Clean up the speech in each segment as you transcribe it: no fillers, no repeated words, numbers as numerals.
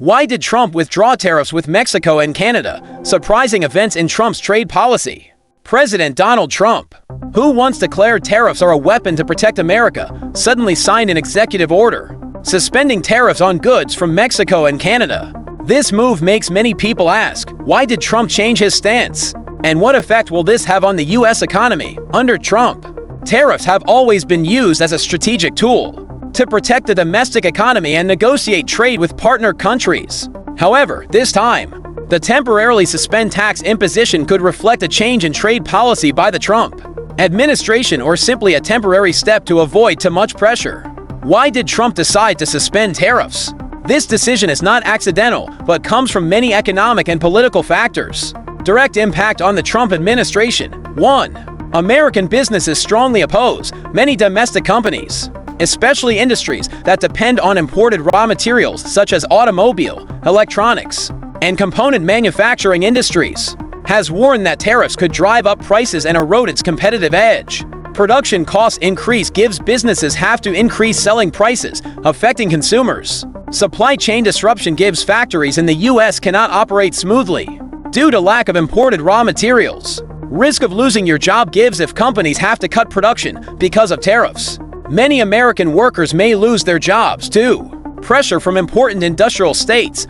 Why did Trump withdraw tariffs with Mexico and Canada? Surprising events in Trump's trade policy. President Donald Trump, who once declared tariffs are a weapon to protect America, suddenly signed an executive order suspending tariffs on goods from Mexico and Canada. This move makes many people ask, why did Trump change his stance? And what effect will this have on the U.S. economy? Under Trump, tariffs have always been used as a strategic tool to protect the domestic economy and negotiate trade with partner countries. However, this time, the temporarily suspend tax imposition could reflect a change in trade policy by the Trump administration or simply a temporary step to avoid too much pressure. Why did Trump decide to suspend tariffs? This decision is not accidental, but comes from many economic and political factors. Direct impact on the Trump administration. 1. American businesses strongly oppose many domestic companies, especially industries that depend on imported raw materials such as automobile, electronics, and component manufacturing industries, has warned that tariffs could drive up prices and erode its competitive edge. Production cost increase gives businesses have to increase selling prices, affecting consumers. Supply chain disruption gives factories in the U.S. cannot operate smoothly due to lack of imported raw materials. Risk of losing your job gives if companies have to cut production because of tariffs. Many American workers may lose their jobs too. Pressure from important industrial states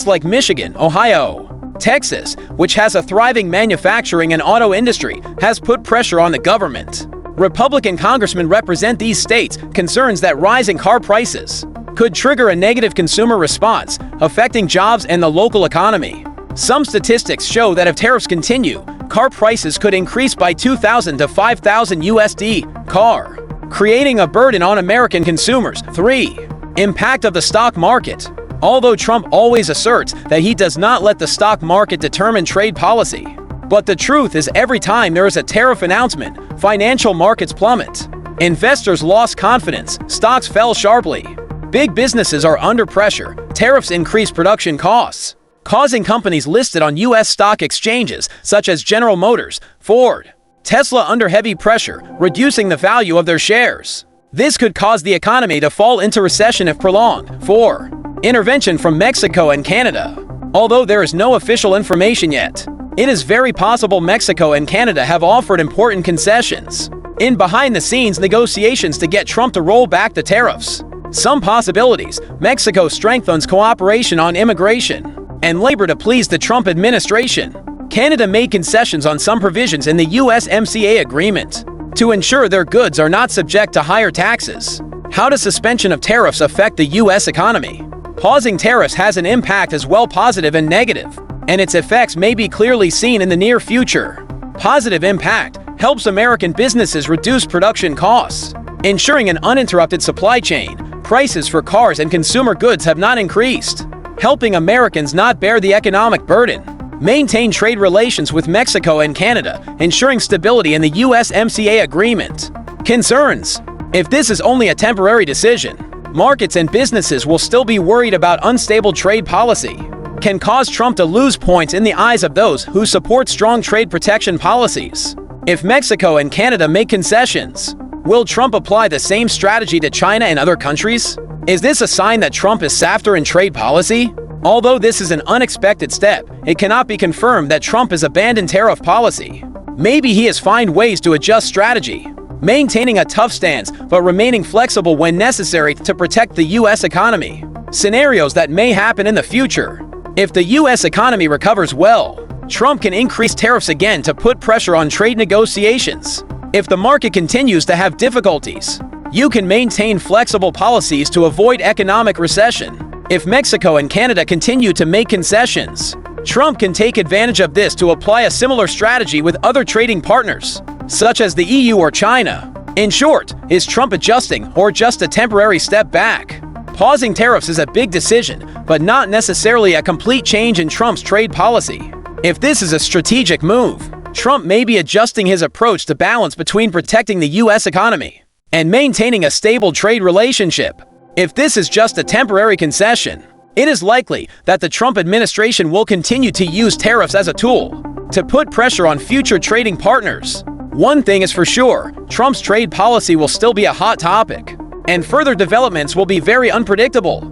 like Michigan, Ohio, Texas, which has a thriving manufacturing and auto industry, has put pressure on the government. Republican congressmen represent these states, concerns that rising car prices could trigger a negative consumer response, affecting jobs and the local economy. Some statistics show that if tariffs continue, car prices could increase by $2,000 to $5,000 USD car, creating a burden on American consumers. 3. Impact of the stock market. Although Trump always asserts that he does not let the stock market determine trade policy, but the truth is every time there is a tariff announcement, financial markets plummet. Investors lost confidence, stocks fell sharply. Big businesses are under pressure, tariffs increase production costs, causing companies listed on U.S. stock exchanges such as General Motors, Ford, Tesla under heavy pressure, reducing the value of their shares. This could cause the economy to fall into recession if prolonged. 4. Intervention from Mexico and Canada. Although there is no official information yet, it is very possible Mexico and Canada have offered important concessions in behind-the-scenes negotiations to get Trump to roll back the tariffs. Some possibilities: Mexico strengthens cooperation on immigration and labor to please the Trump administration. Canada made concessions on some provisions in the USMCA agreement to ensure their goods are not subject to higher taxes. How does suspension of tariffs affect the U.S. economy? Pausing tariffs has an impact as well, positive and negative, and its effects may be clearly seen in the near future. Positive impact helps American businesses reduce production costs, ensuring an uninterrupted supply chain. Prices for cars and consumer goods have not increased, helping Americans not bear the economic burden. Maintain trade relations with Mexico and Canada, ensuring stability in the USMCA agreement. Concerns: if this is only a temporary decision, markets and businesses will still be worried about unstable trade policy, can cause Trump to lose points in the eyes of those who support strong trade protection policies. If Mexico and Canada make concessions, will Trump apply the same strategy to China and other countries? Is this a sign that Trump is softer in trade policy? Although this is an unexpected step, it cannot be confirmed that Trump has abandoned tariff policy. Maybe he has found ways to adjust strategy, maintaining a tough stance but remaining flexible when necessary to protect the U.S. economy. Scenarios that may happen in the future: if the U.S. economy recovers well, Trump can increase tariffs again to put pressure on trade negotiations. If the market continues to have difficulties, you can maintain flexible policies to avoid economic recession. If Mexico and Canada continue to make concessions, Trump can take advantage of this to apply a similar strategy with other trading partners, such as the EU or China. In short, is Trump adjusting or just a temporary step back? Pausing tariffs is a big decision, but not necessarily a complete change in Trump's trade policy. If this is a strategic move, Trump may be adjusting his approach to balance between protecting the U.S. economy and maintaining a stable trade relationship. If this is just a temporary concession, it is likely that the Trump administration will continue to use tariffs as a tool to put pressure on future trading partners. One thing is for sure, Trump's trade policy will still be a hot topic, and further developments will be very unpredictable.